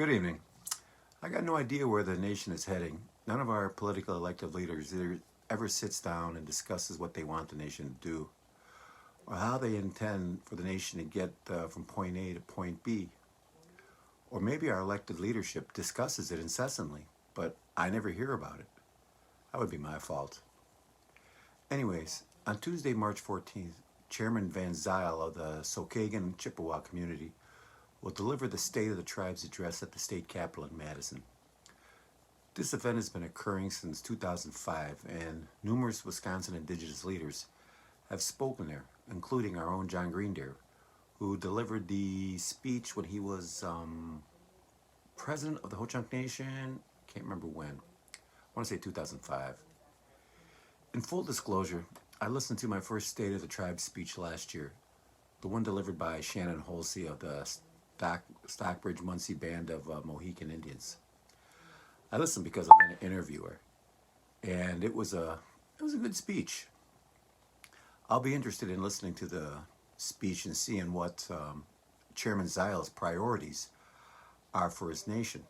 Good evening. I got no idea where the nation is heading. None of our political elected leaders ever sits down and discusses what they want the nation to do or how they intend for the nation to get from point A to point B. Or maybe our elected leadership discusses it incessantly, but I never hear about it. That would be my fault. Anyways, on Tuesday, March 14th, Chairman Van Zyl of the Sokagon Chippewa community will deliver the State of the Tribes address at the state capitol in Madison. This event has been occurring since 2005, and numerous Wisconsin Indigenous leaders have spoken there, including our own John Greendeer, who delivered the speech when he was president of the Ho-Chunk Nation. Can't remember when. I want to say 2005. In full disclosure, I listened to my first State of the Tribe speech last year, the one delivered by Shannon Holsey of the Stockbridge Munsee Band of Mohican Indians. I listened because I've been an interviewer, and it was a good speech. I'll be interested in listening to the speech and seeing what Chairman Zyl's priorities are for his nation.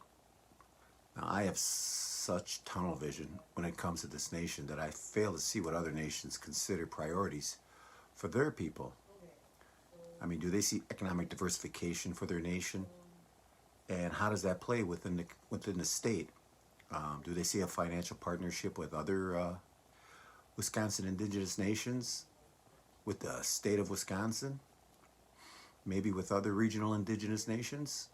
Now, I have such tunnel vision when it comes to this nation that I fail to see what other nations consider priorities for their people. I mean, do they see economic diversification for their nation? And how does that play within the state? Do they see a financial partnership with other Wisconsin Indigenous nations? With the state of Wisconsin? Maybe with other regional Indigenous nations?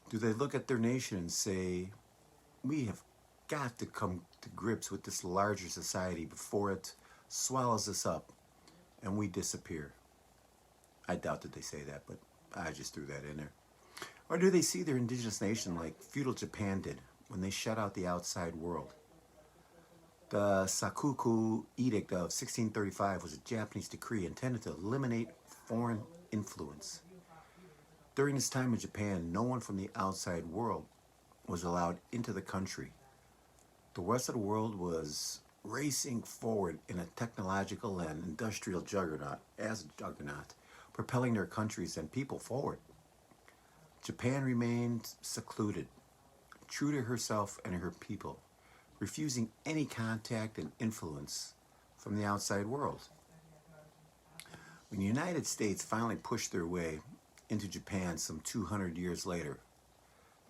Do they look at their nation and say, we have got to come to grips with this larger society before it swallows us up and we disappear? I doubt that they say that, but I just threw that in there. Or do they see their indigenous nation like feudal Japan did when they shut out the outside world? The Sakuku Edict of 1635 was a Japanese decree intended to eliminate foreign influence. During this time in Japan, no one from the outside world was allowed into the country. The rest of the world was racing forward in a technological and industrial juggernaut, propelling their countries and people forward. Japan remained secluded, true to herself and her people, refusing any contact and influence from the outside world. When the United States finally pushed their way into Japan some 200 years later,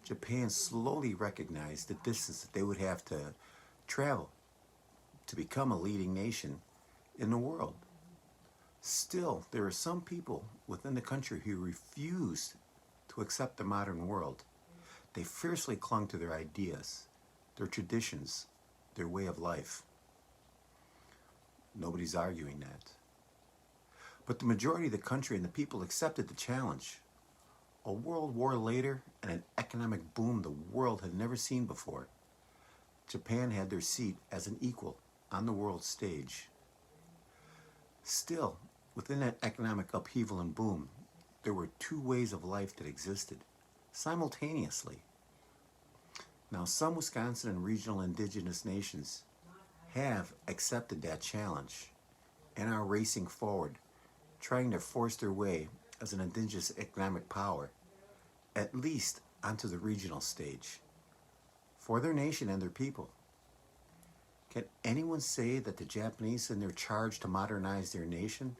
Japan slowly recognized the distance that they would have to travel to become a leading nation in the world. Still, there are some people within the country who refuse to accept the modern world. They fiercely clung to their ideas, their traditions, their way of life. Nobody's arguing that. But the majority of the country and the people accepted the challenge. A world war later and an economic boom the world had never seen before, Japan had their seat as an equal on the world stage. Still, within that economic upheaval and boom, there were two ways of life that existed simultaneously. Now, some Wisconsin and regional Indigenous nations have accepted that challenge and are racing forward, trying to force their way as an indigenous economic power, at least onto the regional stage, for their nation and their people. Can anyone say that the Japanese in their charge to modernize their nation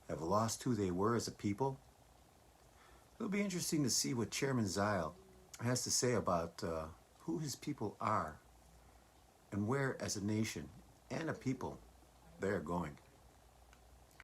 have lost who they were as a people? It'll be interesting to see what Chairman Zyl has to say about who his people are and where as a nation and a people they are going.